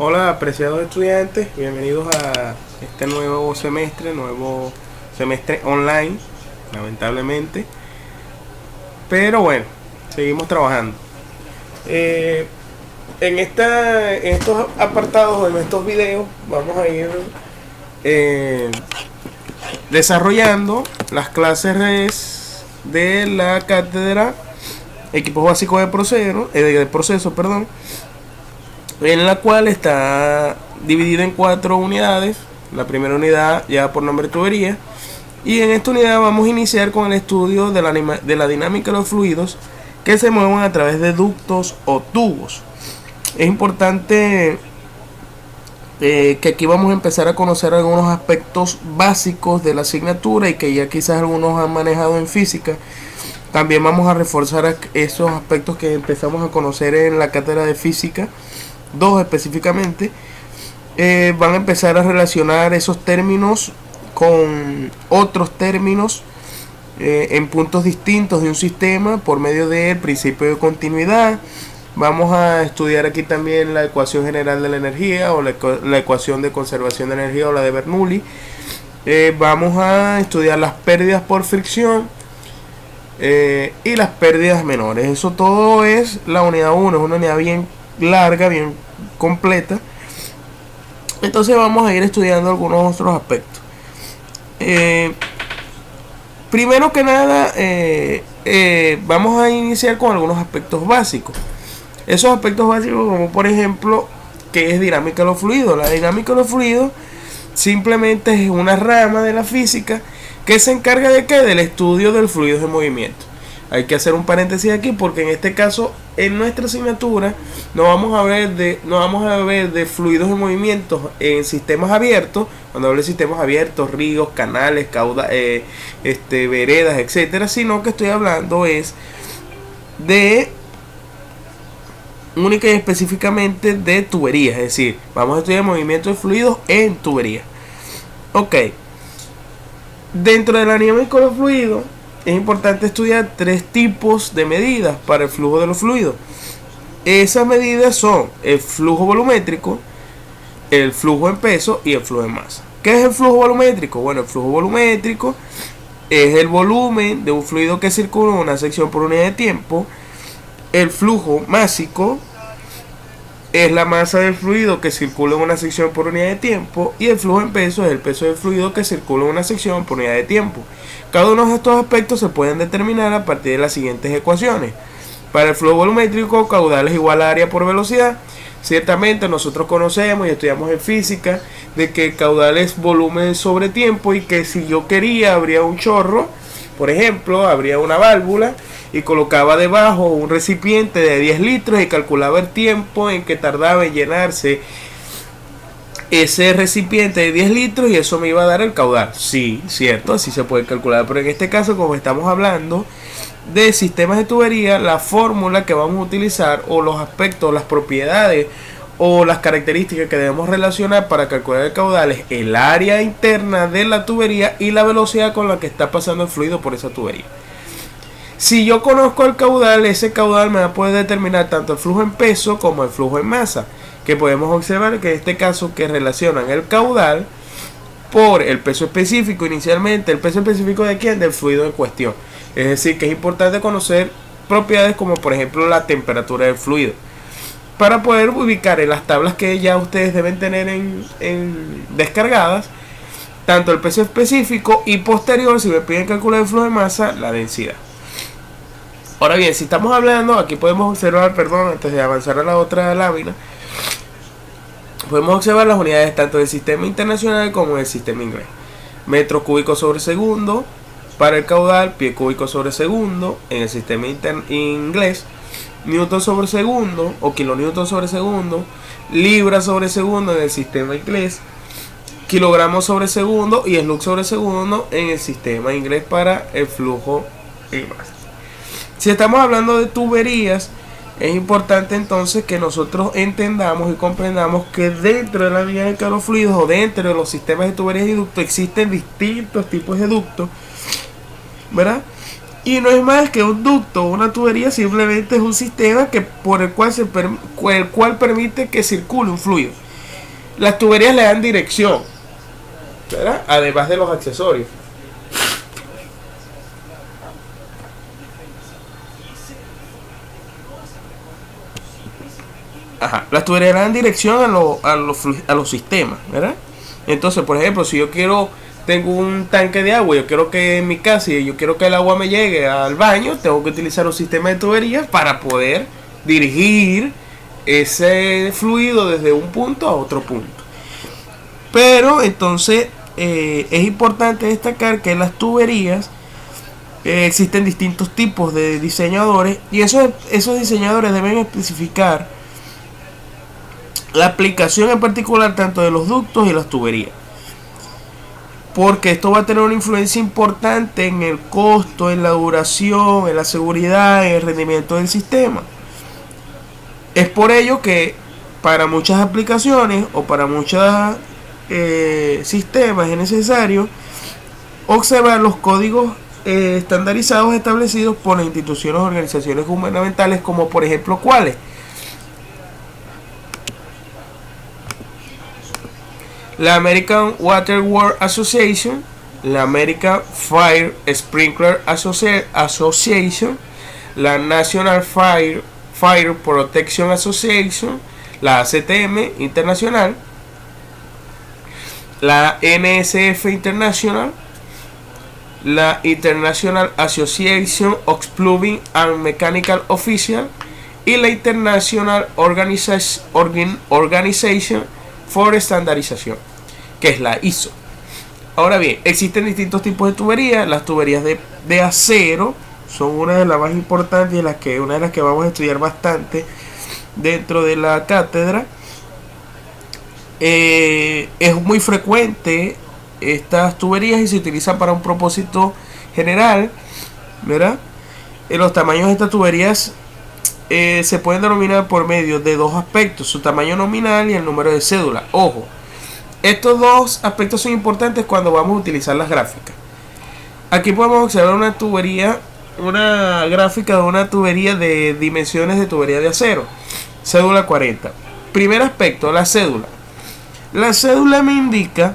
Hola, apreciados estudiantes, bienvenidos a este nuevo semestre online, lamentablemente. Pero bueno, seguimos trabajando. Eh, en estos apartados, en estos videos, vamos a ir eh, desarrollando las clases de la cátedra Equipos Básicos de proceso, perdón, en la cual está dividida en 4 unidades. La primera unidad ya por nombre tubería, y en esta unidad vamos a iniciar con el estudio de la dinámica de los fluidos que se mueven a través de ductos o tubos. Es importante que aquí vamos a empezar a conocer algunos aspectos básicos de la asignatura y que ya quizás algunos han manejado en física. También vamos a reforzar esos aspectos que empezamos a conocer en la cátedra de física 2 específicamente. Van a empezar a relacionar esos términos con otros términos en puntos distintos de un sistema por medio del principio de continuidad. Vamos a estudiar aquí también la ecuación general de la energía o la ecuación de conservación de energía o la de Bernoulli. Vamos a estudiar las pérdidas por fricción y las pérdidas menores. Eso todo es la unidad 1, es una unidad bien larga, bien completa. Entonces vamos a ir estudiando algunos otros aspectos. Primero que nada, vamos a iniciar con algunos aspectos básicos. Esos aspectos básicos, como por ejemplo, ¿qué es dinámica de los fluidos? La dinámica de los fluidos simplemente es una rama de la física que se encarga de ¿qué? Del estudio del fluido de movimiento. Hay que hacer un paréntesis aquí porque en este caso, en nuestra asignatura, no vamos a ver de fluidos de movimiento en sistemas abiertos. Cuando hablo de sistemas abiertos, ríos, canales, veredas, etcétera, sino que estoy hablando es de única y específicamente de tuberías. Es decir, vamos a estudiar movimiento de fluidos en tuberías. Ok. Dentro de la dinámica de los fluidos es importante estudiar 3 tipos de medidas para el flujo de los fluidos. Esas medidas son el flujo volumétrico, el flujo en peso y el flujo en masa. ¿Qué es el flujo volumétrico? Bueno, el flujo volumétrico es el volumen de un fluido que circula en una sección por unidad de tiempo. El flujo másico es la masa del fluido que circula en una sección por unidad de tiempo, y el flujo en peso es el peso del fluido que circula en una sección por unidad de tiempo. Cada uno de estos aspectos se pueden determinar a partir de las siguientes ecuaciones. Para el flujo volumétrico, caudal es igual a área por velocidad. Ciertamente nosotros conocemos y estudiamos en física de que caudal es volumen sobre tiempo, y que si yo quería abría un chorro, por ejemplo, abría una válvula y colocaba debajo un recipiente de 10 litros y calculaba el tiempo en que tardaba en llenarse ese recipiente de 10 litros, y eso me iba a dar el caudal. Sí, cierto, así se puede calcular, pero en este caso, como estamos hablando de sistemas de tubería, la fórmula que vamos a utilizar, o los aspectos, las propiedades o las características que debemos relacionar para calcular el caudal, es el área interna de la tubería y la velocidad con la que está pasando el fluido por esa tubería. Si yo conozco el caudal, ese caudal me va a poder determinar tanto el flujo en peso como el flujo en masa, que podemos observar que en este caso que relacionan el caudal por el peso específico inicialmente. ¿El peso específico de quién? Del fluido en cuestión. Es decir, que es importante conocer propiedades como por ejemplo la temperatura del fluido, para poder ubicar en las tablas que ya ustedes deben tener en descargadas tanto el peso específico, y posterior, si me piden calcular el flujo de masa, la densidad. Ahora bien, si estamos hablando, aquí podemos observar, perdón, antes de avanzar a la otra lámina, podemos observar las unidades tanto del sistema internacional como del sistema inglés. Metro cúbico sobre segundo para el caudal, pie cúbico sobre segundo en el sistema inglés, newton sobre segundo o kilonewton sobre segundo, libra sobre segundo en el sistema inglés, kilogramos sobre segundo y slug sobre segundo en el sistema inglés para el flujo en masa. Si estamos hablando de tuberías, es importante entonces que nosotros entendamos y comprendamos que dentro de la dinámica de los fluidos, o dentro de los sistemas de tuberías y ductos, existen distintos tipos de ductos, ¿verdad? Y no es más que un ducto o una tubería, simplemente es un sistema que por el cual permite que circule un fluido. Las tuberías le dan dirección, ¿verdad? Además de los accesorios. Ajá, las tuberías le dan dirección a los sistemas, ¿verdad? Entonces, por ejemplo, si yo tengo un tanque de agua, yo quiero que en mi casa y yo quiero que el agua me llegue al baño, tengo que utilizar un sistema de tuberías para poder dirigir ese fluido desde un punto a otro punto. Pero entonces es importante destacar que en las tuberías existen distintos tipos de diseñadores, y esos diseñadores deben especificar la aplicación en particular tanto de los ductos y las tuberías, porque esto va a tener una influencia importante en el costo, en la duración, en la seguridad, en el rendimiento del sistema. Es por ello que para muchas aplicaciones o para muchos sistemas es necesario observar los códigos estandarizados establecidos por las instituciones o organizaciones gubernamentales, como por ejemplo ¿cuáles? La American Water Works Association, la American Fire Sprinkler Association, la National Fire Protection Association, la ACTM Internacional, la NSF International, la International Association of Plumbing and Mechanical Officials y la International Organization for Standardization, que es la ISO. Ahora bien, existen distintos tipos de tuberías. Las tuberías de acero son una de las más importantes y una de las que vamos a estudiar bastante dentro de la cátedra. Es muy frecuente estas tuberías y se utilizan para un propósito general, ¿verdad? Los tamaños de estas tuberías se pueden denominar por medio de dos aspectos: su tamaño nominal y el número de cédula. Ojo, estos dos aspectos son importantes cuando vamos a utilizar las gráficas. Aquí podemos observar una gráfica de una tubería de dimensiones de tubería de acero, cédula 40. Primer aspecto, la cédula. La cédula me indica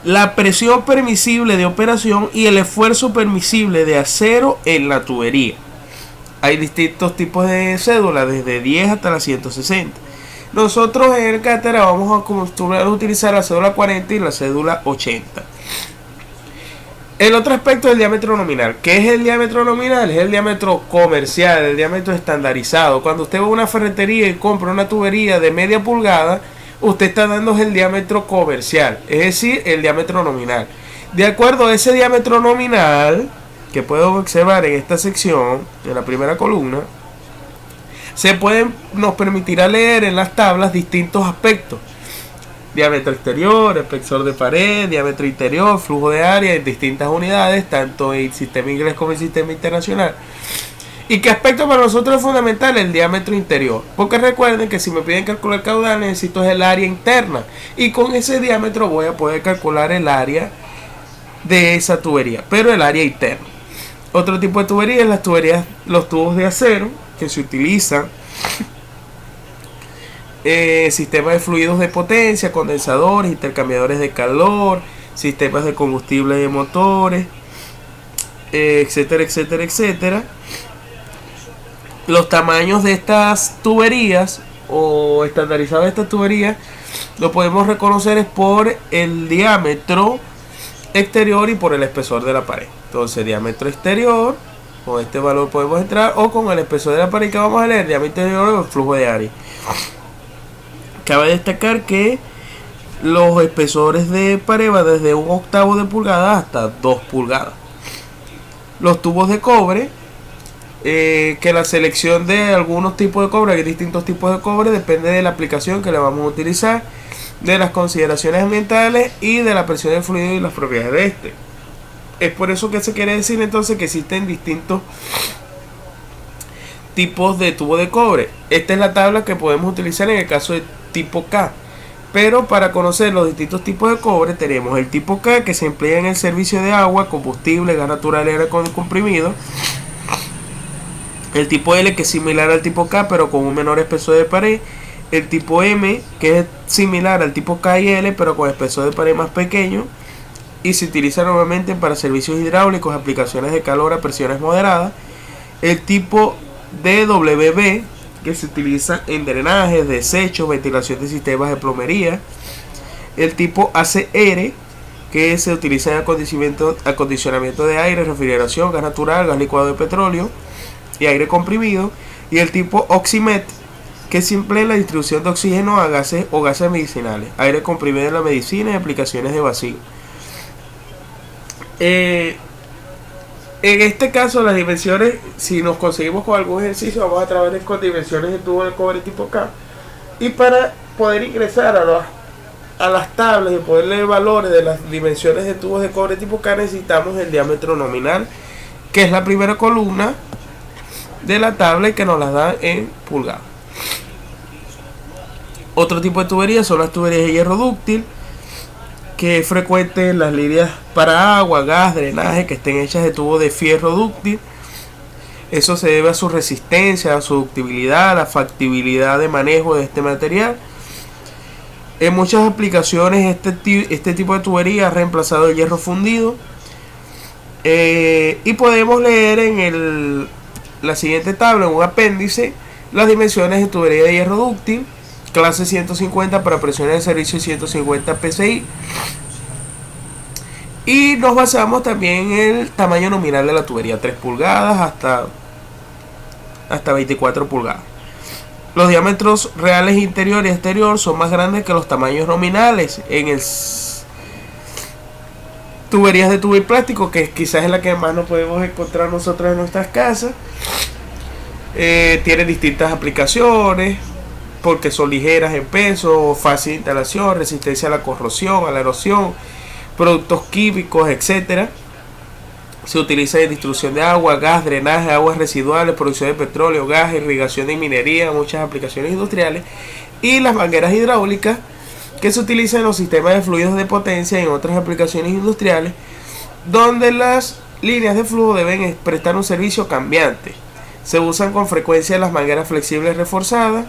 la presión permisible de operación y el esfuerzo permisible de acero en la tubería. Hay distintos tipos de cédula, desde 10 hasta la 160. Nosotros en el cátedra vamos a acostumbrar a utilizar la cédula 40 y la cédula 80. El otro aspecto es el diámetro nominal. ¿Qué es el diámetro nominal? Es el diámetro comercial, el diámetro estandarizado. Cuando usted va a una ferretería y compra una tubería de media pulgada, usted está dando el diámetro comercial, es decir, el diámetro nominal. De acuerdo a ese diámetro nominal, que puedo observar en esta sección, en la primera columna, nos permitirá leer en las tablas distintos aspectos: diámetro exterior, espesor de pared, diámetro interior, flujo de área en distintas unidades, tanto en el sistema inglés como en el sistema internacional. ¿Y qué aspecto para nosotros es fundamental? El diámetro interior, porque recuerden que si me piden calcular caudal necesito el área interna, y con ese diámetro voy a poder calcular el área de esa tubería, pero el área interna. Otro tipo de tuberías, los tubos de acero, que se utilizan sistemas de fluidos de potencia, condensadores, intercambiadores de calor, sistemas de combustible de motores, etcétera, etcétera, etcétera. Los tamaños de estas tuberías o estandarizados de estas tuberías lo podemos reconocer es por el diámetro exterior y por el espesor de la pared. Entonces, diámetro exterior, con este valor podemos entrar, o con el espesor de la pared que vamos a leer, diámetro exterior o el flujo de área. Cabe destacar que los espesores de pared van desde 1/8 de pulgada hasta 2 pulgadas. Los tubos de cobre, que la selección de algunos tipos de cobre, hay distintos tipos de cobre, depende de la aplicación que le vamos a utilizar, de las consideraciones ambientales y de la presión del fluido y las propiedades de este. Es por eso que se quiere decir entonces que existen distintos tipos de tubo de cobre. Esta es la tabla que podemos utilizar en el caso de tipo K. Pero para conocer los distintos tipos de cobre tenemos el tipo K, que se emplea en el servicio de agua, combustible, gas natural y aire comprimido. El tipo L, que es similar al tipo K pero con un menor espesor de pared. el tipo M, que es similar al tipo K y L, pero con espesor de pared más pequeño, y se utiliza normalmente para servicios hidráulicos, aplicaciones de calor a presiones moderadas. El tipo DWB, que se utiliza en drenajes, desechos, ventilación de sistemas de plomería. El tipo ACR, que se utiliza en acondicionamiento de aire, refrigeración, gas natural, gas licuado de petróleo y aire comprimido. Y el tipo Oximet, que se emplea en la distribución de oxígeno a gases o gases medicinales, aire comprimido en la medicina y aplicaciones de vacío. En este caso, las dimensiones, si nos conseguimos con algún ejercicio, vamos a trabajar con dimensiones de tubo de cobre tipo K. Y para poder ingresar a las tablas y poder leer valores de las dimensiones de tubos de cobre tipo K, necesitamos el diámetro nominal, que es la primera columna de la tabla y que nos las da en pulgadas. Otro tipo de tuberías son las tuberías de hierro dúctil, que es frecuente en las líneas para agua, gas, drenaje, que estén hechas de tubo de fierro dúctil. Eso se debe a su resistencia, a su ductibilidad, a la factibilidad de manejo de este material. En muchas aplicaciones este tipo de tubería ha reemplazado el hierro fundido. Y podemos leer en la siguiente tabla, en un apéndice, las dimensiones de tubería de hierro dúctil. Clase 150 para presiones de servicio y 150 PSI. Y nos basamos también en el tamaño nominal de la tubería, 3 pulgadas hasta 24 pulgadas. Los diámetros reales interior y exterior son más grandes que los tamaños nominales en tuberías de tubo y plástico, que quizás es la que más nos podemos encontrar nosotros en nuestras casas. Tiene distintas aplicaciones porque son ligeras en peso, fácil de instalación, resistencia a la corrosión, a la erosión, productos químicos, etc. Se utiliza en distribución de agua, gas, drenaje, aguas residuales, producción de petróleo, gas, irrigación de minería, muchas aplicaciones industriales. Y las mangueras hidráulicas, que se utilizan en los sistemas de fluidos de potencia y en otras aplicaciones industriales, donde las líneas de flujo deben prestar un servicio cambiante. Se usan con frecuencia las mangueras flexibles reforzadas.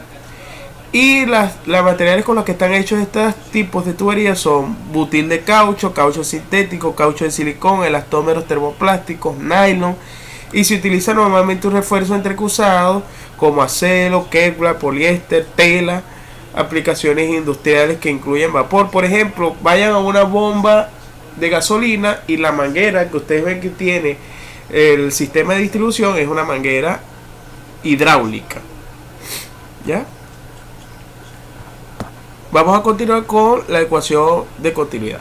Y las materiales con los que están hechos estos tipos de tuberías son butil de caucho, caucho sintético, caucho de silicón, elastómeros termoplásticos, nylon. Y se utiliza normalmente un refuerzo entrecruzado como acero, Kevlar, poliéster, tela. Aplicaciones industriales que incluyen vapor. Por ejemplo, vayan a una bomba de gasolina y la manguera que ustedes ven que tiene el sistema de distribución es una manguera hidráulica. ¿Ya? Vamos a continuar con la ecuación de continuidad.